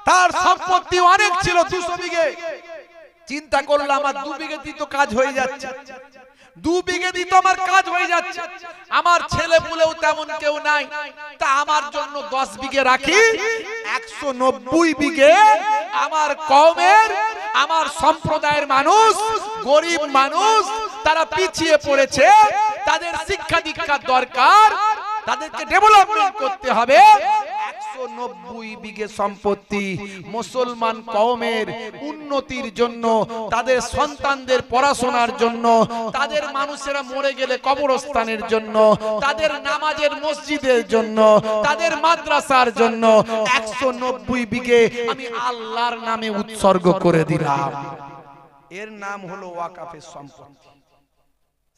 তার সম্পত্তি অনেক ছিল, 200 বিঘে। চিন্তা করলাম আমার 2 বিঘে দিতে কাজ হয়ে যাচ্ছে, 2 বিঘে দিতে আমার কাজ হয়ে যাচ্ছে, আমার ছেলে পুলেও তেমন কেউ নাই, তা আমার জন্য 10 বিঘে রাখি। 190 বিঘে আমার কওমের, আমার সম্প্রদায়ের মানুষ, গরিব মানুষ, তারা পিছিয়ে পড়েছে, তাদের শিক্ষা দীক্ষার দরকার, তাদেরকে ডেভেলপমেন্ট করতে হবে। 190 বিঘে সম্পত্তি মুসলমান কওমের উন্নতির জন্য, তাদের সন্তানদের পড়াশোনার জন্য, তাদের মানুষেরা মরে গেলে কবরস্থানের জন্য, তাদের নামাজের মসজিদের জন্য, তাদের মাদ্রাসার জন্য 190 বিঘে আমি আল্লাহর নামে উৎসর্গ করে দিলাম। এর নাম হলো ওয়াকফের সম্পত্তি।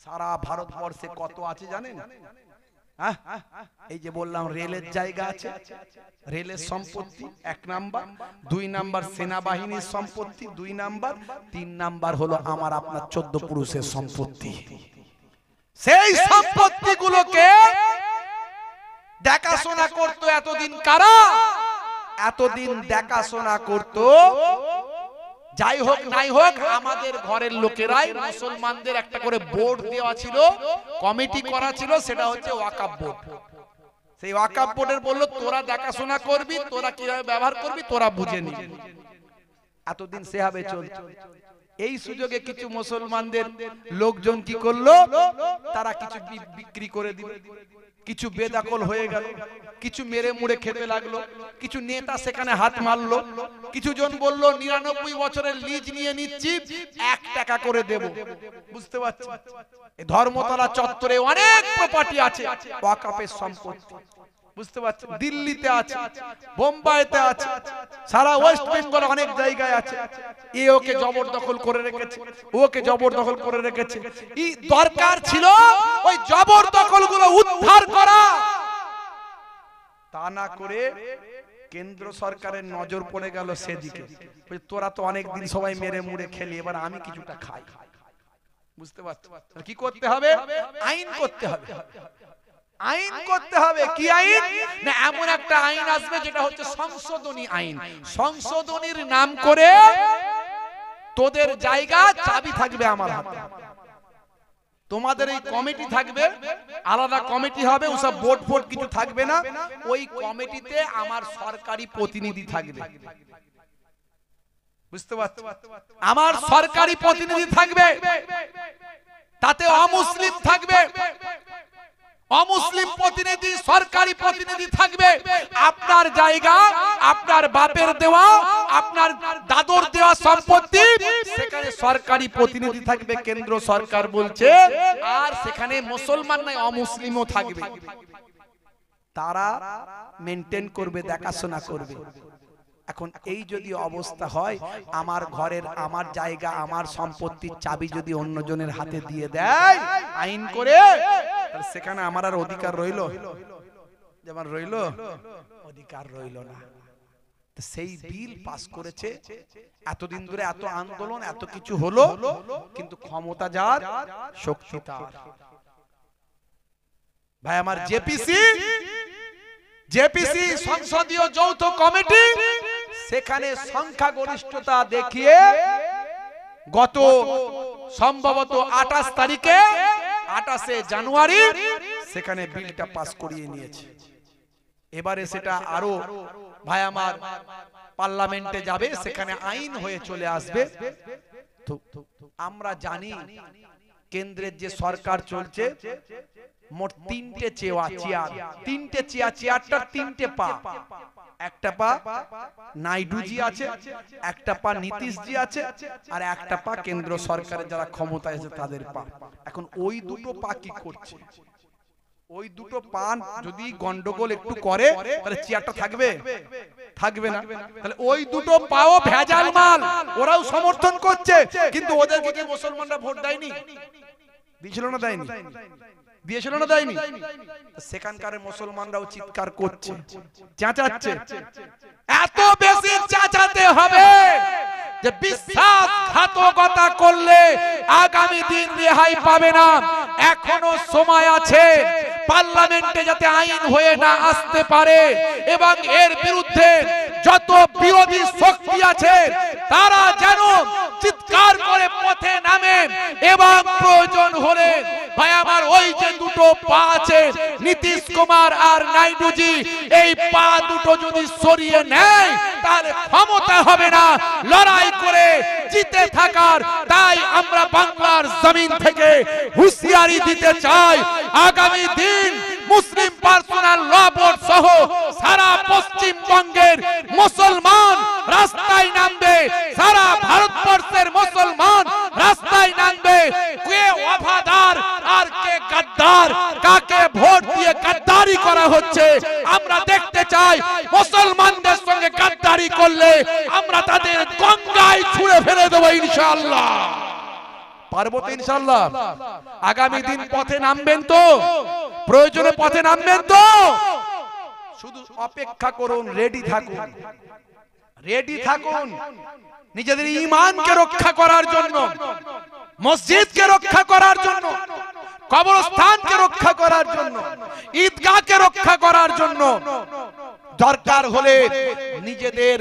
সারা ভারতবর্ষে কত আছে জানেন? এই যে বললাম রেলের জায়গা আছে, রেলের সম্পত্তি 1 নাম্বার, 2 নাম্বার সেনাবাহিনীর সম্পত্তি 2 নাম্বার, 3 নাম্বার হলো আমার আপনার 14 পুরুষের সম্পত্তি। সেই সম্পত্তিগুলোকে দেখাশোনা করতো এতদিন কারা? এতদিন দেখাশোনা করতো, যাই হোক নাই হোক, আমাদের ঘরের লোকেরাই। মুসলমানদের একটা করে বোর্ড দেওয়া ছিল, কমিটি করা ছিল, সেটা হচ্ছে ওয়াকফ বোর্ড। সেই ওয়াকফ বোর্ডের বললো তোরা দেখাশোনা করবি, তোরা কিভাবে ব্যবহার করবি তোরা বুঝে নিবি। এতদিন সেভাবে চলছে। এই সুযোগে কিছু মুসলমানদের লোকজন কি করলো, তারা কিছু বিক্রি করে দিল, কিছু বেদখল হয়ে গেল, কিছু মেরে মুড়ে খেতে লাগলো, কিছু নেতা সেখানে হাত মারলো, কিছু জন বললো 99 বছরের লিজ নিয়ে নিচ্ছি, 1 টাকা করে দেব। বুঝতে পারছি ধর্মতলা চত্বরে অনেক প্রপার্টি আছে ওয়াকফের সম্পত্তি। বুঝতে পারছেন, দিল্লিতে আছে, বোম্বাইতে আছে, সারা ওয়েস্ট বেঙ্গল অনেক জায়গায় আছে। এ ওকে জবরদখল করে রেখেছে, ওকে জবরদখল করে রেখেছে। এই দরকার ছিল ওই জবরদখলগুলো উদ্ধার করা, তা না করে কেন্দ্র সরকারের নজর পড়ে গেল সেদিকে। তোরা তো অনেক দিন সবাই মেরে মুড়ে খেলি, এবার আমি কিছুটা খাই। বুঝতে পারছো কি করতে হবে? আইন করতে হবে, আইন করতে হবে। কি আইন? না এমন একটা আইন আসবে যেটা হচ্ছে সংশোধনী আইন। সংশোধনীর নাম করে তোদের জায়গা চাবি থাকবে আমার হাতে, তোমাদের এই কমিটি থাকবে, আলাদা কমিটি হবে, ওসব বোর্ড ফোর্ড কিছু থাকবে না। ওই কমিটিতে আমার সরকারি প্রতিনিধি থাকবে। বুঝতে পারছো? আমার সরকারি প্রতিনিধি থাকবে, তাতে অমুসলিম থাকবে, অমুসলিম প্রতিনিধি সরকারি প্রতিনিধি থাকবে। আপনার জায়গা, আপনার বাপের দেওয়া, আপনার দাদুর দেওয়া সম্পত্তি, সেখানে সরকারি প্রতিনিধি থাকবে, কেন্দ্র সরকার বলছে। আর সেখানে মুসলমান নাই, অমুসলিমও থাকবে। তারা মেনটেন করবে, দেখাশোনা করবে। এখন এই যদি অবস্থা হয়, আমার ঘরের, আমার জায়গা, আমার সম্পত্তির চাবি যদি অন্যজনের হাতে দিয়ে দেয় আইন করে, তাহলে সেখানে আমার আর অধিকার রইল? যেমন রইল, অধিকার রইল না। সেই বিল পাস করেছে। এতদিন ধরে এত আন্দোলন, এত কিছু হলো, কিন্তু ক্ষমতা যার, শক্তি তার। ভাই আমার জেপিসি সংসদীয় যৌথ কমিটি, সেখানে সংখ্যাগরিষ্ঠতা দেখিয়ে গত সম্ভবত 28 তারিখে, 28শে জানুয়ারি সেখানে বিলটা পাস করিয়ে নিয়েছে। এবারে সেটা আরো ভাই আমার পার্লামেন্টে যাবে, সেখানে আইন হয়ে চলে আসবে। তো আমরা জানি কেন্দ্রের যে সরকার চলছে, মোট 3টে চেয়ার, 3টে চেয়ারটার 3টে পা। একটা পা নাইডুজি আছে, একটা পা নীতিশজি আছে, আর একটা পা কেন্দ্র সরকারের যারা ক্ষমতায় আছে তাদের পা। এখন ওই দুটো পা কি করছে? ওই দুটো পা যদি গন্ডগোল একটু করে, তাহলে চেয়ারটা থাকবে? থাকবে না। তাহলে ওই দুটো পাও ভেজাল মাল, ওরাও সমর্থন করছে। কিন্তু ওদেরকে কি মুসলমানরা ভোট দেয়নি? দিয়েছিল না দেয়নি? দিয়েছিল না দেয়নি? সেখানকার মুসলমানরাও চিৎকার করছে, চেঁচাচ্ছে। এত বেশি চেঁচাতে হবে যে বিশ্বাসঘাতকতা করলে আগামী দিন রেহাই পাবে না। এখনো সময় আছে পার্লামেন্টে যাতে আইন হয়ে না আসতে পারে, এবং এর বিরুদ্ধে যত বিরোধী শক্তি আছে তারা যেন চিৎকার করে পথে নামে, এবং প্রয়োজন হলে ভাই আমার ওই যে দুটো পা আছে, নীতিশ কুমার আর নাইডুজি, এই পা দুটো যদি সরিয়ে নেয়, তাহলে ক্ষমতা হবে না লড়াই করে জিতে থাকার। তাই আমরা বাংলার জমিন থেকে হুঁশিয়ারি দিতে চাই, আগামী দিন মুসলিম পার্সোনাল ল বোর্ড সহ সারা পশ্চিমবঙ্গের মুসলমান রাস্তায় নামবে, সারা ভারতবর্ষের মুসলমান রাস্তায় নামবে। কে ওয়াফাদার আর কে গাদ্দার, কাকে ভোট দিয়ে গাদ্দারি করা হচ্ছে আমরা দেখতে চাই। মুসলমানদের সঙ্গে গাদ্দারি করলে আমরা তাদের গঙ্গায় ছুঁড়ে ফেলে দেবো ইনশাআল্লাহ। পারবো তো ইনশাআল্লাহ? আগামী দিন পথে নামবেন তো? প্রয়োজনে পথে নামবেন তো? শুধু অপেক্ষা করুন, রেডি থাকুন, রেডি থাকুন নিজেদের ঈমানকে রক্ষা করার জন্য, মসজিদকে রক্ষা করার জন্য, কবরস্থানকে রক্ষা করার জন্য, ঈদগাহকে রক্ষা করার জন্য। দরকার হলে নিজেদের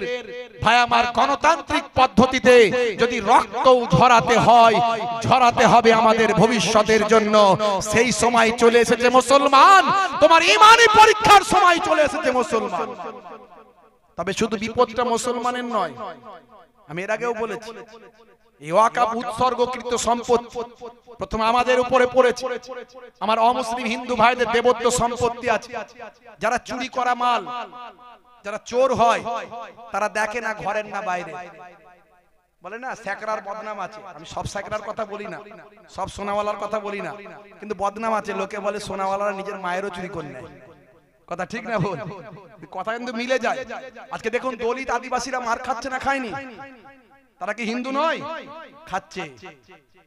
ভাই আমার গণতান্ত্রিক পদ্ধতিতে যদি রক্ত ঝরাতে হয়, ঝরাতে হবে আমাদের ভবিষ্যতের জন্য। সেই সময় চলে এসেছে মুসলমান, তোমার ঈমানি পরীক্ষার সময় চলে এসেছে মুসলমান। তবে শুধু বিপদটা মুসলমানের নয়, আমি এর আগেও বলেছি, এই ওয়াকফ উৎসর্গকৃত সম্পত্তি প্রথম আমাদের উপরে পড়েছে। আমার অমুসলিম হিন্দু ভাইদের দেবত্ব সম্পত্তি আছে। যারা চুরি করা মাল, যারা চোর হয়, তারা দেখে না ঘরের না বাইরে। বলে না স্যাকরার বদনাম আছে। আমি সব স্যাকরার কথা বলি না, সব সোনাওয়ালার কথা বলি না, কিন্তু বদনাম আছে। লোকে বলে সোনাওয়ালারা নিজের মায়েরও চুরি করে নেয়। কথা ঠিক না ভুল? কথা কিন্তু মিলে যায়। আজকে দেখুন দলিত আদিবাসীরা মার খাচ্ছে না খায়নি? তারা কি হিন্দু নয়? খাচ্ছে,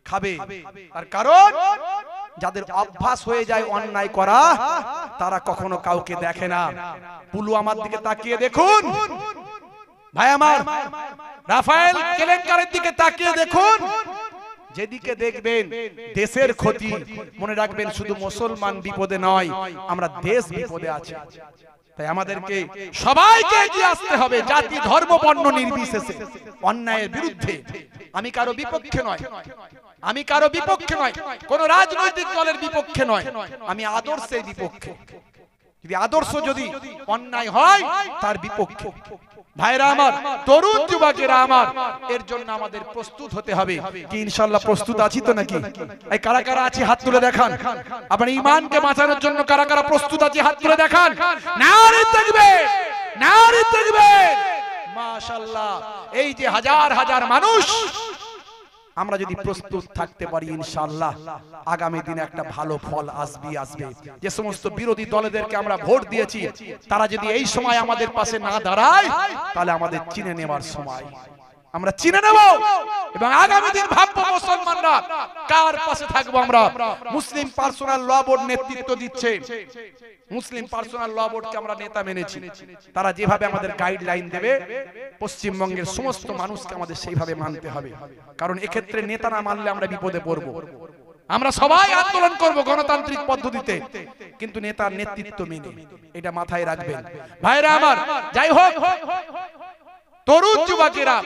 খাবে। তার কারণ যাদের অভ্যাস হয়ে যায় অন্যায় করা, তারা কখনো কাউকে দেখে না। পুলওয়ামার দিকে তাকিয়ে দেখুন ভাই আমার, রাফায়েল কেলেঙ্কারির দিকে তাকিয়ে দেখুন। যেদিকে দেখবেন দেশের ক্ষতি। মনে রাখবেন শুধু মুসলমান বিপদে নয়, আমরা দেশ বিপদে আছি। তাই আমাদেরকে সবাইকে এগিয়ে আসতে হবে, জাতি ধর্ম বর্ণ নির্বিশেষে অন্যায়ের বিরুদ্ধে। আমি কারো বিপক্ষে নয়, আমি কারো বিপক্ষে নয়, কোন রাজনৈতিক দলের বিপক্ষে নয়, আমি আদর্শের বিপক্ষে। যদি আদর্শ যদি অন্যায় হয় তার বিপক্ষে। ভাইরা আমার, তরুণ যুবকেরা আমার, এর জন্য আমাদের প্রস্তুত হতে হবে। কি ইনশাআল্লাহ প্রস্তুত আছি তো নাকি? এই কারা কারা আছে হাত তুলে দেখান। আপনার ঈমানকে বাঁচানোর জন্য কারা কারা প্রস্তুত আছে হাত তুলে দেখান। নারে তাকবীর, নারে তাকবীর। মাশাআল্লাহ, এই যে হাজার হাজার মানুষ, আমরা যদি প্রস্তুত থাকতে পারি ইনশাআল্লাহ আগামী দিনে একটা ভালো ফল আসবে। যে সমস্ত বিরোধী দলদেরকে আমরা ভোট দিয়েছি, তারা যদি এই সময় আমাদের পাশে না দাঁড়ায়, তাহলে আমাদের চিনে নেওয়ার সময়, আমরা চিনে নেব এবং আগামী দিন ভাববো মুসলমানরা কার পাশে থাকবো আমরা। মুসলিম পার্সোনাল ল বোর্ড নেতৃত্ব দিচ্ছে, মুসলিম পার্সোনাল ল বোর্ডকে আমরা নেতা মেনেছি। তারা যেভাবে আমাদের গাইডলাইন দেবে, পশ্চিমবঙ্গের সমস্ত মানুষকে আমাদের সেইভাবে মানতে হবে। কারণ এক্ষেত্রে নেতা না মানলে আমরা বিপদে পড়বো। আমরা সবাই আন্দোলন করব গণতান্ত্রিক পদ্ধতিতে, কিন্তু নেতার নেতৃত্ব মেনে, এটা মাথায় রাখবেন ভাইরা আমার। যাই হোক, তরুণ যুবকেরা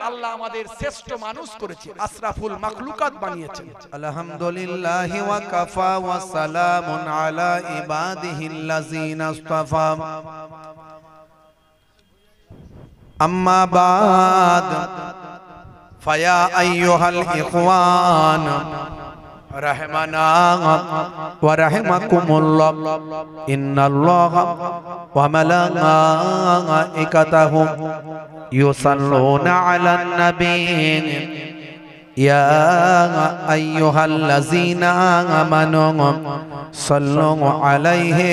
আল্লাহ আমাদের শ্রেষ্ঠ মানুষ করেছে, আশরাফুল মাখলুকাত বানিয়েছেন। আলহামদুলিল্লাহি ওয়া কাফা ওয়া সালামুন আলা ইবাদিহিল্লাযিনা ইসতাফা। আম্মা বাদ, ফায়া আইয়ুহাল ইখওয়ান রাহমানা ওয়া রাহিমাকুমুল্লাহ, ইন্নাল্লাহা ওয়া মালাইকাতাহু ইউসাল্লুনা আলান নবী ইয়া আইয়ুহাল্লাযীনা আমানু সাল্লু আলাইহি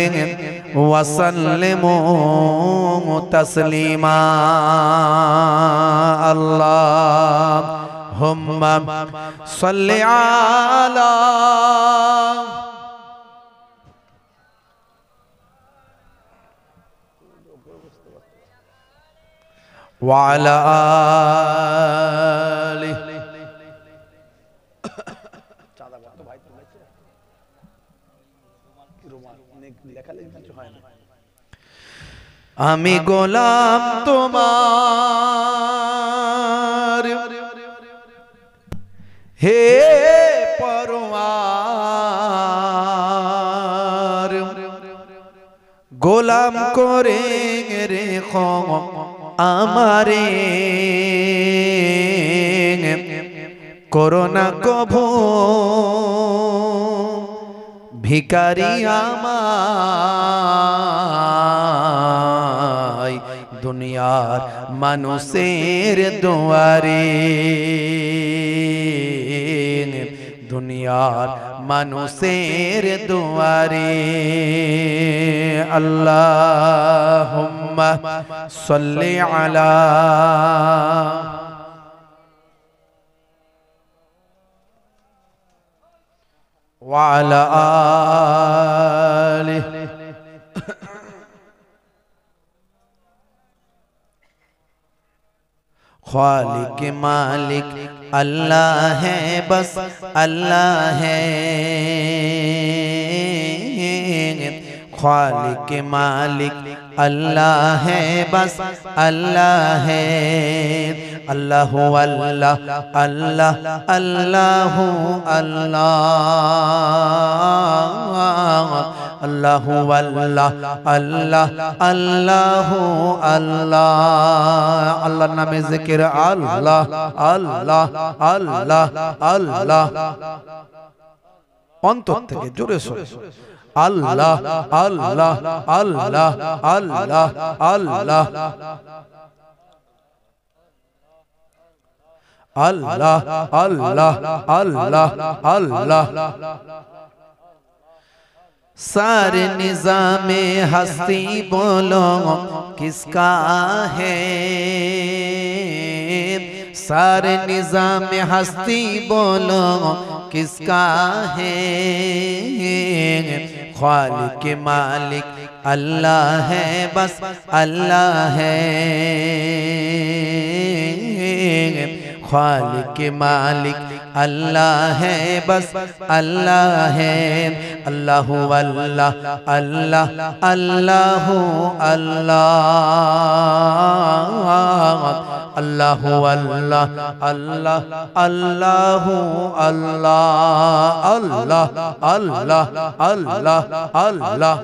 ওয়া সাল্লিমু তাসলিমা। আল্লাহুম্মা সাল্লি আলা وعلى آله আমি গোলাম তোমার, হে পরওয়ার, গোলাম করে রেখো আমারে, করোনা কভু ভিখারি আমায়, দুনিয়ার মানুষের দুয়ারে, দুনিয়ার মানুষের দুয়ারে। আল্লাহুম্মা সাল্লি আলা ওয়া আলা আলিহি। खालिक मालिक अल्लाह है, बस अल्लाह है। खालिक मालिक अल्लाह है, बस अल्लाह है। अल्लाह अल्लाह अल्लाह अल्लाह अल्लाह अल्लाह अल्लाह अल्लाह अल्लाह। अल्लाह नामे जिक्र अल्लाह अल्लाह अल्लाह अल्लाह। অন্তর থেকে জোরে সোরে আল্লাহ আল্লাহ আল্লাহ আল্লাহ আল্লাহ अल्लाह अल्लाह अल्लाह अल्लाह। सारे निज़ामे हस्ती बोलो किसका है, सारे निज़ामे हस्ती बोलो किसका है। खालिक मालिक अल्लाह है, बस अल्लाह है। खालिक मालिक अल्लाह है, बस अल्लाह है। अल्लाह अल्लाह अल्लाह अल्लाह अल्लाह अल्लाह अल्लाह अल्लाह अल्लाह अल्लाह अल्लाह अल्लाह अल्लाह अल्लाह।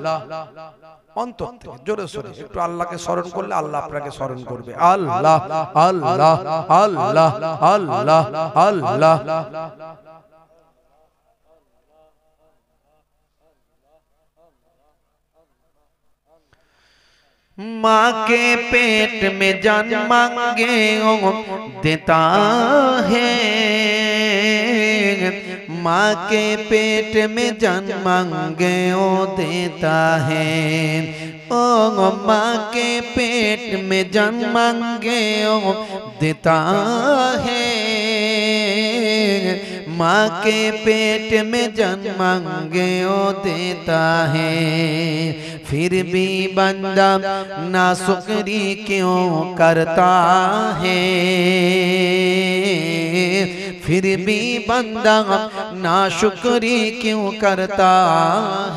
অন্তর থেকে জোরে সোরে একটু আল্লাহকে স্মরণ করলে আল্লাহ আপনাকে স্মরণ করবে। আল্লাহ আল্লাহ আল্লাহ আল্লাহ আল্লাহ। माँ के पेट में जान मांगे देता है, माँ के पेट में जान मांगे ओ देता है, ओ माँ के पेट में जान मांगे ओ देता है, माँ के पेट में जान मांगे ओ देता है, फिर भी बंदा नाशुक्री क्यों करता है, फिर भी बंदा नाशुक्री क्यों करता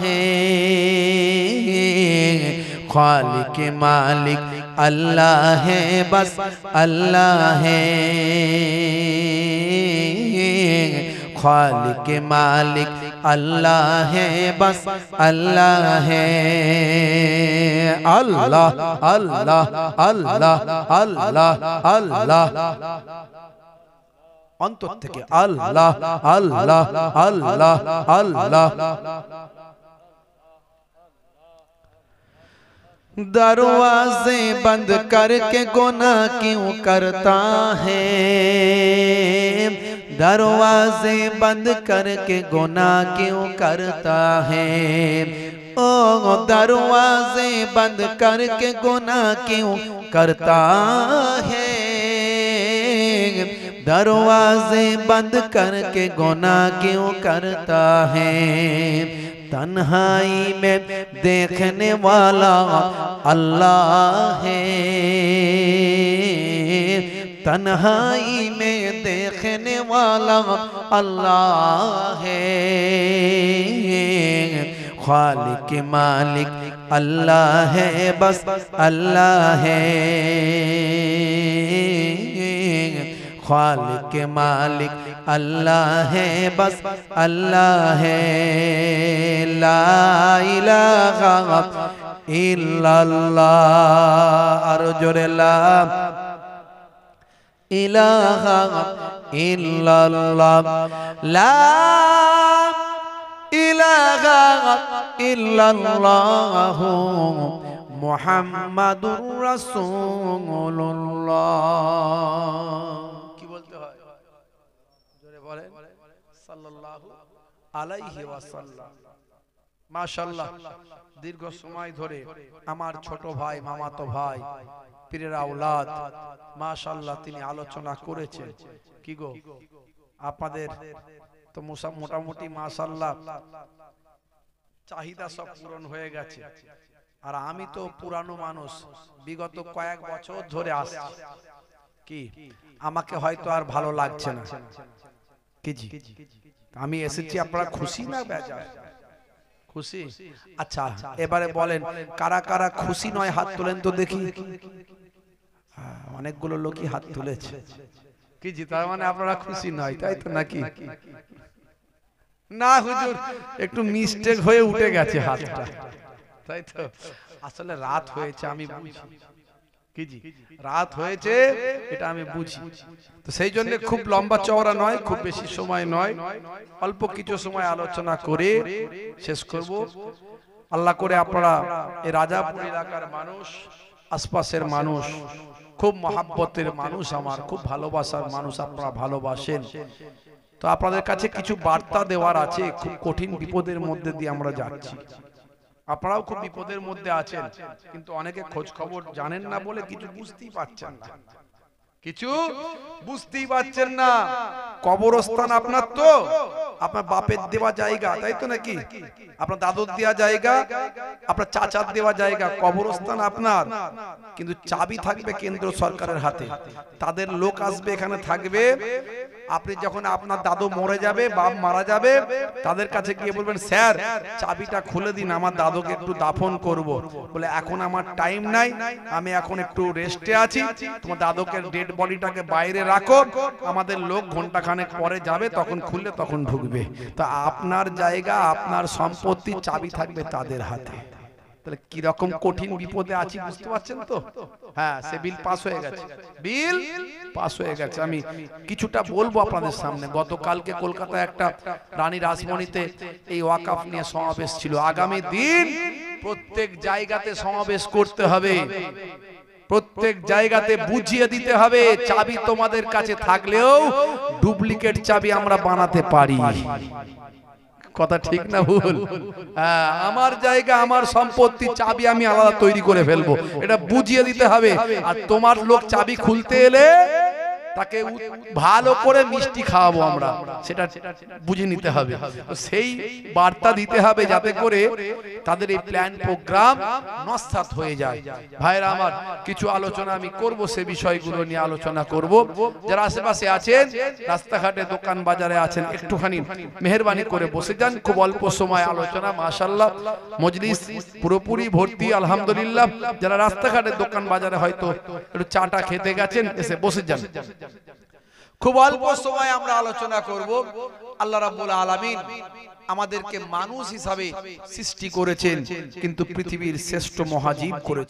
है, खालिक मालिक अल्लाह है बस अल्लाह है, खालिक मालिक अल्लाह है बस अल्लाह है। अल्लाह अल्लाह अल्लाह अल्लाह अल्लाह অন্তর থেকে আল্লাহ আল্লাহ আল্লাহ আল্লাহ। दरवाजे बंद करके गुनाह क्यों करता है, दरवाजे बंद करके गुनाह क्यों करता है, ओ दरवाजे बंद करके गुनाह क्यों करता है, दरवाजे बंद करके गुनाह क्यों करता है, तन्हाई में देखने वाला अल्लाह है, तन्हाई में देखने वाला अल्लाह है, खालिक मालिक अल्लाह है बस अल्लाह है, खालिक मालिक अल्लाह है बस अल्लाह है, ला इलाहा इल्लल्लाह और जोरे ला इलाहा इल्लल्लाह, ला इलाहा इल्लल्लाह मुहम्मदुर रासूलुल्लाह। সাল্লাল্লাহু আলাইহি ওয়াসাল্লাম। মাশাআল্লাহ, দীর্ঘ সময় ধরে আমার ছোট ভাই, মামাতো ভাই, পীরের আওলাদ মাশাআল্লাহ তিনি আলোচনা করেছেন। কি গো আপনাদের তো মোটামুটি মাশাআল্লাহ চাহিদা সব পূরণ হয়ে গেছে, আর আমি তো পুরানো মানুষ, বিগত কয়েক বছর ধরে আসছি, কি আমাকে হয়তো আর ভালো লাগছে না। আমি এসেছি, আপনারা খুশি না বেজার? খুশি। আচ্ছা এবারে বলেন কারা কারা খুশি নয় হাত তোলেন তো দেখি। অনেকগুলো লোকই হাত তুলেছে। কি জি, তার মানে আপনারা খুশি নয়, তাই তো নাকি? না হুজুর, একটু মিস্টেক হয়ে উঠে গেছে হাতটা, তাই তো। আসলে রাত হয়েছে, আমি বুঝি। কি জি, রাত হয়েছে এটা আমি বুঝি, তো সেই জন্য খুব লম্বা চওড়া নয়, খুব বেশি সময় নয়, অল্প কিছু সময় আলোচনা করে শেষ করব। আল্লাহ করে আপনারা এই রাজাপুর এলাকার মানুষ, আশপাশের মানুষ, খুব মহাব্বতের মানুষ, আমার খুব ভালোবাসার মানুষ, আপনারা ভালোবাসেন, তো আপনাদের কাছে কিছু বার্তা দেওয়ার আছে। খুব কঠিন বিপদের মধ্যে দিয়ে আমরা যাচ্ছি, আপনারাও খুব বিপদের মধ্যে আছেন, কিন্তু অনেকে খোঁজ খবর জানেন না বলে কিছু বুঝতেই পারছেন না, কিছু বুঝতেই পারছেন না। কবরস্থান আপনার তো, আপনার বাপের দেওয়া জায়গা, তাই তো নাকি? আপনার দাদুর দেওয়া জায়গা, আপনার চাচার দেওয়া জায়গা, কবরস্থান আপনার, কিন্তু চাবি থাকবে কেন্দ্র সরকারের হাতে। তাদের লোক আসবে, এখানে থাকবে। আপনি যখন আপনার দাদু মরে যাবে, বাপ মারা যাবে, তাদের কাছে গিয়ে বলবেন, স্যার চাবিটা খুলে দিন, আমার দাদুকে একটু দাফন করব। বলে এখন আমার টাইম নাই, আমি এখন একটু রেস্টে আছি, তোমার দাদুকে ডেড বডিটাকে বাইরে রাখো, আমাদের লোক ঘন্টাখানেক পরে যাবে, তখন খুললে তখন ঢুকবে। তা আপনার জায়গা, আপনার সম্পত্তি, চাবি থাকবে তাদের হাতে। তাহলে কি রকম কঠিন বিপদে আছি বুঝতে পারছেন তো। হ্যাঁ, সে বিল পাস হয়ে গেছে, বিল পাস হয়ে গেছে। আমি কিছুটা বলবো আপনাদের সামনে। গতকালকে কলকাতায় একটা রানী রাসমণিতে এই ওয়াকফ নিয়ে সমাবেশ ছিল। আগামী দিন প্রত্যেক জায়গাতে সমাবেশ করতে হবে, প্রত্যেক জায়গাতে বুঝিয়ে দিতে হবে। চাবি তোমাদের কাছে থাকলেও ডুপ্লিকেট চাবি আমরা বানাতে পারি। কথা ঠিক না ভুল? হ্যাঁ, আমার জায়গা আমার সম্পত্তি চাবি আমি আলাদা তৈরি করে ফেলবো, এটা বুঝিয়ে দিতে হবে। আর তোমার লোক চাবি খুলতে এলে তাকে ভালো করে মিষ্টি খাওয়াবো আমরা, সেটা বুঝে নিতে হবে। তো সেই বার্তা দিতে হবে যাতে করে তাদের এই প্ল্যান প্রোগ্রাম নস্যাৎ হয়ে যায়। ভাইরা আমার, কিছু আলোচনা আমি করব, সে বিষয়গুলো নিয়ে আলোচনা করব। যারা আশেপাশে আছেন, রাস্তাঘাটে দোকান বাজারে আছেন, একটুখানি মেহেরবানি করে বসে যান। খুব অল্প সময় আলোচনা, মাশাআল্লাহ মজলিস পুরোপুরি ভর্তি আলহামদুলিল্লাহ। যারা রাস্তাঘাটে দোকান বাজারে হয়তো একটু চাটা খেতে গেছেন, এসে বসে যান। খুব অল্প সময় আমরা আলোচনা করব। আল্লাহ রাব্বুল আলামিন আমাদেরকে মানুষ হিসাবে সৃষ্টি করেছেন, কিন্তু পৃথিবীর শ্রেষ্ঠ মহাজীব করেছেন।